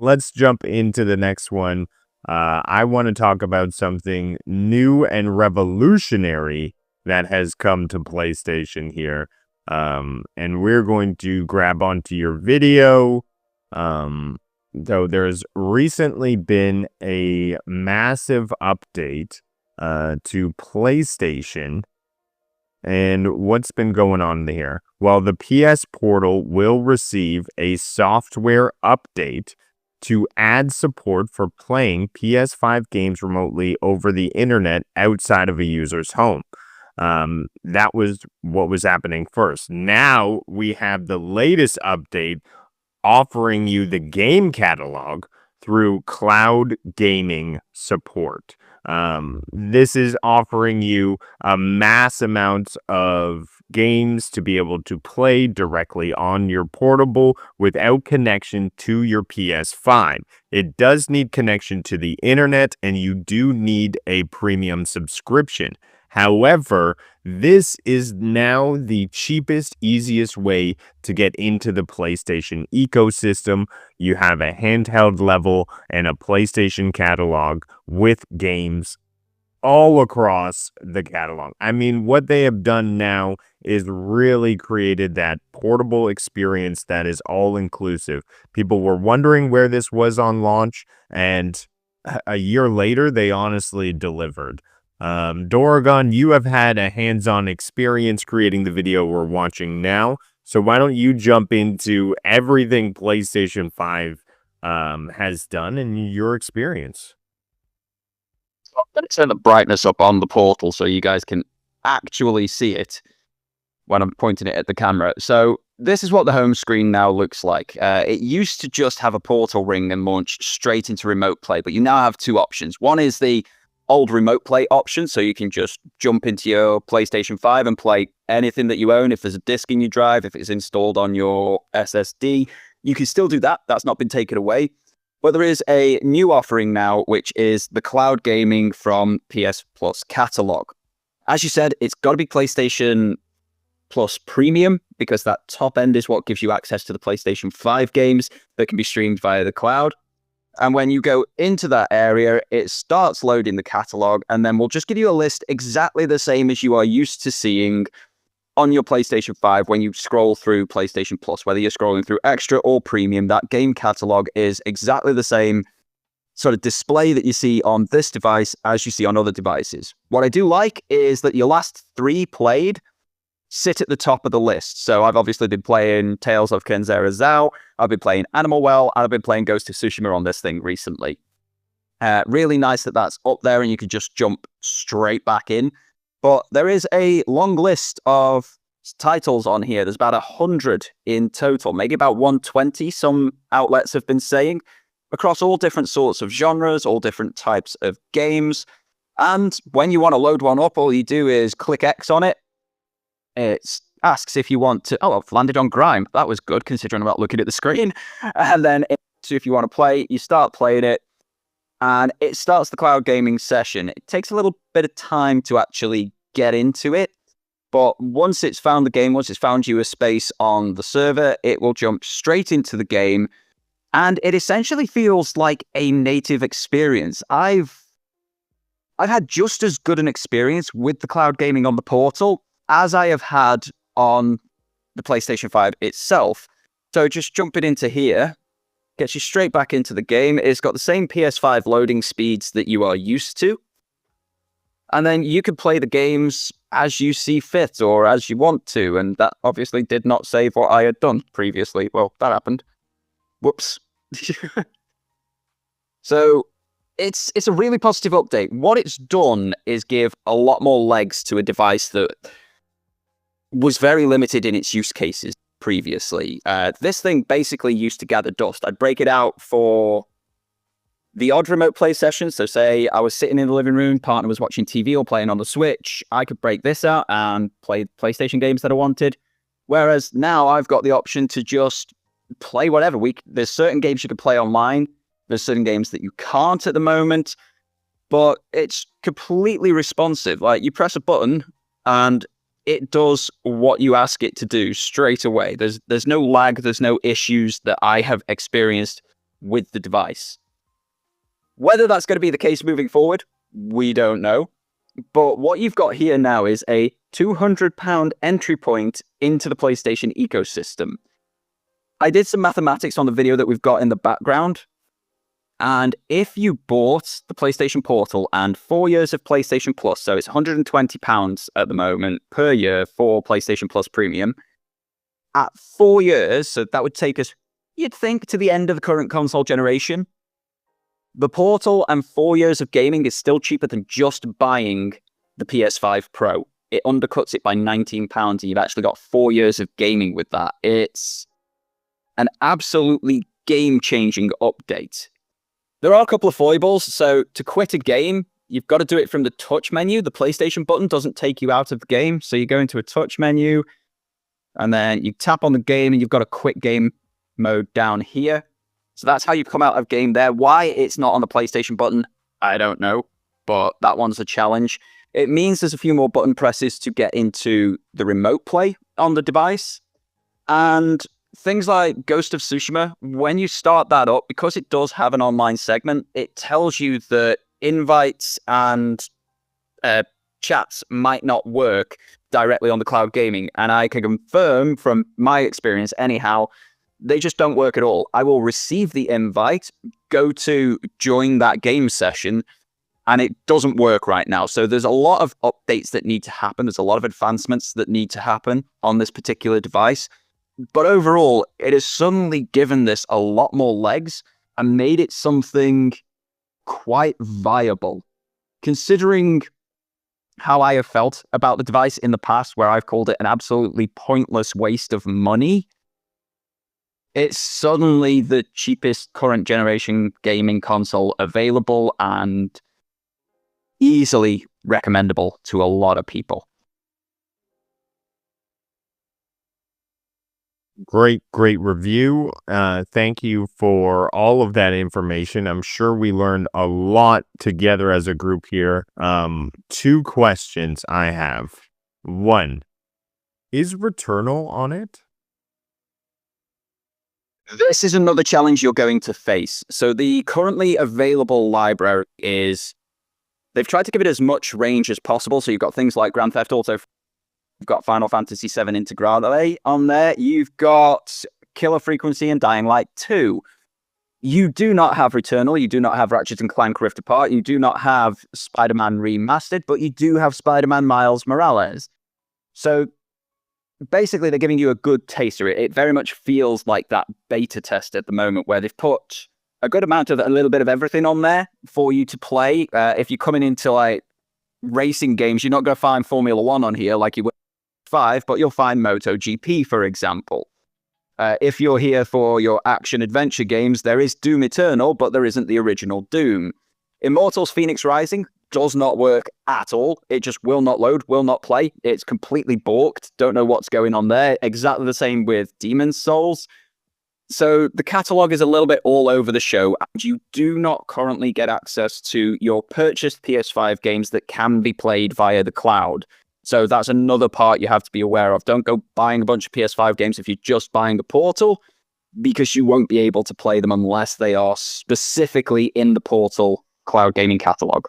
let's jump into the next one. I want to talk about something new and revolutionary that has come to PlayStation here. And we're going to grab onto your video. So there's recently been a massive update to PlayStation. And what's been going on here? Well, the PS Portal will receive a software update to add support for playing PS5 games remotely over the internet outside of a user's home. That was what was happening first. Now we have the latest update offering you the game catalog through cloud gaming support. This is offering you a mass amount of games to be able to play directly on your portable without connection to your PS5. It does need connection to the internet, and you do need a premium subscription. However, this is now the cheapest, easiest way to get into the PlayStation ecosystem. You have a handheld level and a PlayStation catalog with games all across the catalog. I mean, what they have done now is really created that portable experience that is all inclusive. People were wondering where this was on launch, and a year later, they honestly delivered. Doragon, you have had a hands-on experience creating the video we're watching now. So why don't you jump into everything PlayStation 5 has done and your experience? I'm going to turn the brightness up on the portal so you guys can actually see it when I'm pointing it at the camera. So this is what the home screen now looks like. It used to just have a portal ring and launch straight into remote play, but you now have two options. One is the old remote play option, so you can just jump into your PlayStation 5 and play anything that you own. If there's a disc in your drive, if it's installed on your SSD, you can still do that. That's not been taken away. But there is a new offering now, which is the cloud gaming from PS Plus catalog. As you said, it's got to be PlayStation Plus Premium, because that top end is what gives you access to the PlayStation 5 games that can be streamed via the cloud. And when you go into that area, it starts loading the catalog, and then we'll just give you a list exactly the same as you are used to seeing on your PlayStation 5 when you scroll through PlayStation Plus. Whether you're scrolling through Extra or Premium, that game catalog is exactly the same sort of display that you see on this device as you see on other devices. What I do like is that your last 3 played sit at the top of the list. So I've obviously been playing Tales of Kenzera Zao, I've been playing Animal Well, and I've been playing Ghost of Tsushima on this thing recently. Really nice that that's up there and you can just jump straight back in. But there is a long list of titles on here. There's about 100 in total, maybe about 120, some outlets have been saying, across all different sorts of genres, all different types of games. And when you want to load one up, all you do is click X on it. It asks if you want to... Oh, I've landed on Grime. That was good, considering I'm not looking at the screen. And then if you want to play, you start playing it, and it starts the cloud gaming session. It takes a little bit of time to actually get into it, but once it's found the game, once it's found you a space on the server, it will jump straight into the game, and it essentially feels like a native experience. I've had just as good an experience with the cloud gaming on the portal as I have had on the PlayStation 5 itself. So just jumping into here gets you straight back into the game. It's got the same PS5 loading speeds that you are used to. And then you can play the games as you see fit or as you want to. And that obviously did not save what I had done previously. Well, that happened. Whoops. So it's a really positive update. What it's done is give a lot more legs to a device that was very limited in its use cases previously. This thing basically used to gather dust. I'd break it out for the odd remote play session. So say I was sitting in the living room, partner was watching TV or playing on the Switch. I could break this out and play PlayStation games that I wanted. Whereas now I've got the option to just play whatever. There's certain games you can play online. There's certain games that you can't at the moment. But it's completely responsive. Like, you press a button and it does what you ask it to do straight away. There's no lag, there's no issues that I have experienced with the device. Whether that's going to be the case moving forward, we don't know. But what you've got here now is a £200 entry point into the PlayStation ecosystem. I did some mathematics on the video that we've got in the background. And if you bought the PlayStation Portal and 4 years of PlayStation Plus, so it's £120 at the moment per year for PlayStation Plus Premium, at 4 years, so that would take us, you'd think, to the end of the current console generation. The Portal and 4 years of gaming is still cheaper than just buying the PS5 Pro. It undercuts it by £19, and you've actually got 4 years of gaming with that. It's an absolutely game-changing update. There are a couple of foibles. So to quit a game, you've got to do it from the touch menu. The PlayStation button doesn't take you out of the game. So you go into a touch menu, and then you tap on the game, and you've got a quit game mode down here. So that's how you come out of game there. Why it's not on the PlayStation button, I don't know. But that one's a challenge. It means there's a few more button presses to get into the remote play on the device. And things like Ghost of Tsushima, when you start that up, because it does have an online segment, it tells you that invites and chats might not work directly on the cloud gaming. And I can confirm from my experience anyhow, they just don't work at all. I will receive the invite, go to join that game session, and it doesn't work right now. So there's a lot of updates that need to happen. There's a lot of advancements that need to happen on this particular device. But overall, it has suddenly given this a lot more legs and made it something quite viable. Considering how I have felt about the device in the past, where I've called it an absolutely pointless waste of money, it's suddenly the cheapest current generation gaming console available and easily recommendable to a lot of people. Great review. Thank you for all of that information. I'm sure we learned a lot together as a group here. 2 questions I have. 1, is Returnal on it? This is another challenge you're going to face. So the currently available library is, they've tried to give it as much range as possible. So you've got things like Grand Theft Auto, you've got Final Fantasy VII Integrale on there. You've got Killer Frequency and Dying Light 2. You do not have Returnal. You do not have Ratchet & Clank Rift Apart. You do not have Spider-Man Remastered, but you do have Spider-Man Miles Morales. So basically, they're giving you a good taster. It very much feels like that beta test at the moment, where they've put a good amount of a little bit of everything on there for you to play. If you're coming into like racing games, you're not going to find Formula 1 on here like you would 5, but you'll find MotoGP, for example. If you're here for your action-adventure games, there is Doom Eternal, but there isn't the original Doom. Immortals Phoenix Rising does not work at all. It just will not load, will not play. It's completely balked. Don't know what's going on there. Exactly the same with Demon's Souls. So the catalog is a little bit all over the show, and you do not currently get access to your purchased PS5 games that can be played via the cloud. So that's another part you have to be aware of. Don't go buying a bunch of PS5 games if you're just buying the Portal, because you won't be able to play them unless they are specifically in the Portal cloud gaming catalog.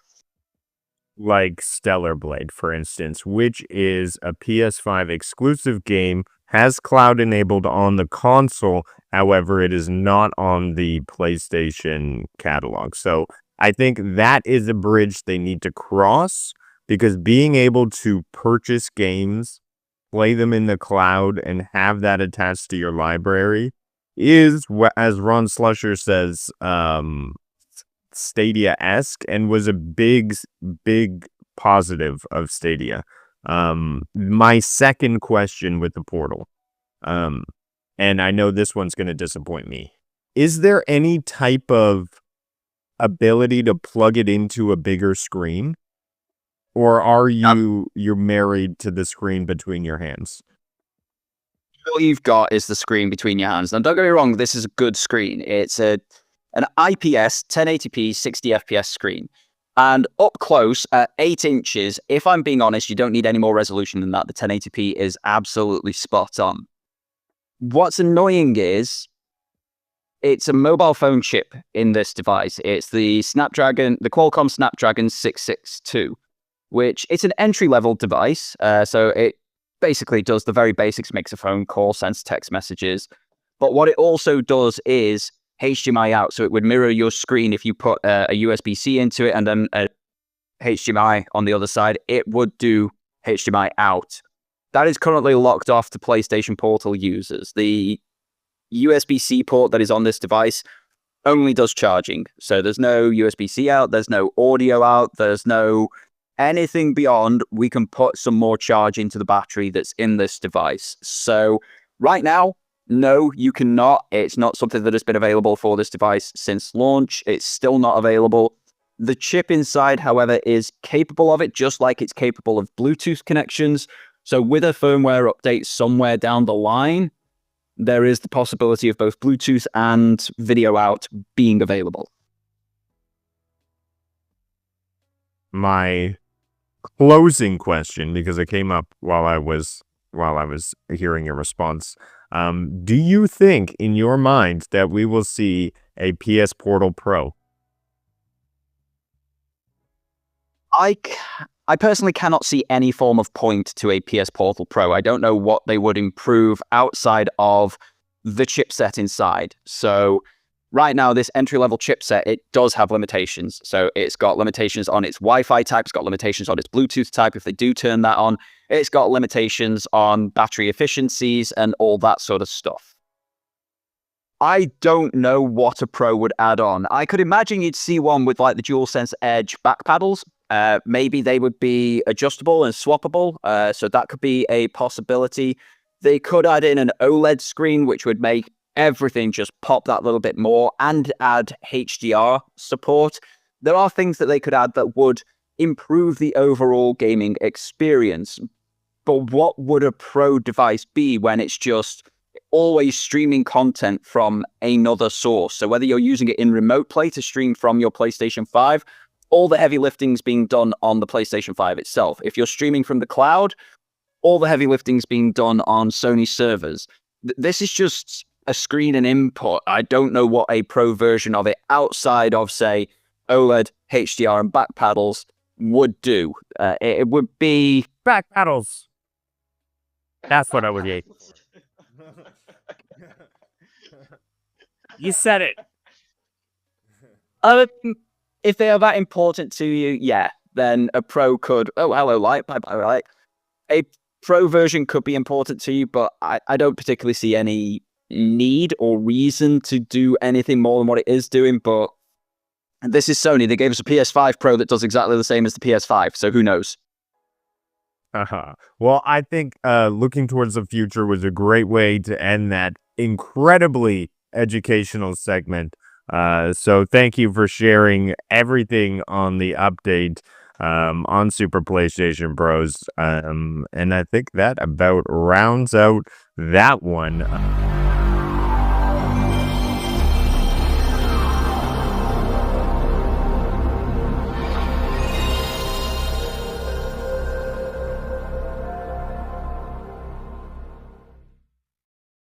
Like Stellar Blade, for instance, which is a PS5 exclusive game, has cloud enabled on the console. However, it is not on the PlayStation catalog. So I think that is a bridge they need to cross, because being able to purchase games, play them in the cloud, and have that attached to your library is, as Ron Slusher says, Stadia-esque, and was a big positive of Stadia. My second question with the Portal, and I know this one's going to disappoint me. Is there any type of ability to plug it into a bigger screen? Or are you're married to the screen between your hands? All you've got is the screen between your hands. Now, don't get me wrong, this is a good screen. It's an IPS 1080p 60 FPS screen. And up close at 8 inches, if I'm being honest, you don't need any more resolution than that. The 1080p is absolutely spot on. What's annoying is it's a mobile phone chip in this device. It's the Qualcomm Snapdragon 662, which it's an entry-level device. So it basically does the very basics, makes a phone call, sends text messages. But what it also does is HDMI out. So it would mirror your screen if you put a USB-C into it and then a HDMI on the other side. It would do HDMI out. That is currently locked off to PlayStation Portal users. The USB-C port that is on this device only does charging. So there's no USB-C out, there's no audio out, there's no anything beyond. We can put some more charge into the battery that's in this device. So right now, no, you cannot. It's not something that has been available for this device since launch. It's still not available. The chip inside, however, is capable of it, just like it's capable of Bluetooth connections. So with a firmware update somewhere down the line, there is the possibility of both Bluetooth and video out being available. My closing question, because it came up while I was hearing your response. Do you think in your mind that we will see a PS Portal Pro? I personally cannot see any form of point to a PS Portal Pro. I don't know what they would improve outside of the chipset inside. So right now, this entry-level chipset, it does have limitations. So it's got limitations on its Wi-Fi type, it's got limitations on its Bluetooth type if they do turn that on. It's got limitations on battery efficiencies and all that sort of stuff. I don't know what a Pro would add on. I could imagine you'd see one with like the DualSense Edge back paddles. Maybe they would be adjustable and swappable, so that could be a possibility. They could add in an OLED screen, which would make everything just pop that little bit more, and add HDR support. There are things that they could add that would improve the overall gaming experience. But what would a Pro device be when it's just always streaming content from another source? So whether you're using it in remote play to stream from your PlayStation 5, all the heavy lifting's being done on the PlayStation 5 itself. If you're streaming from the cloud, all the heavy lifting's being done on Sony servers. This is just a screen and input. I don't know what a Pro version of it outside of, say, OLED, HDR, and back paddles would do. It would be... Back paddles. That's what I would eat. You said it. If they are that important to you, yeah, then a Pro could... Oh, hello, Light. Bye-bye, Light. A Pro version could be important to you, but I don't particularly see any need or reason to do anything more than what it is doing. But this is Sony. They gave us a PS5 Pro that does exactly the same as the PS5, so who knows? Well, I think looking towards the future was a great way to end that incredibly educational segment. So thank you for sharing everything on the update on Super PlayStation Bros. And I think that about rounds out that one.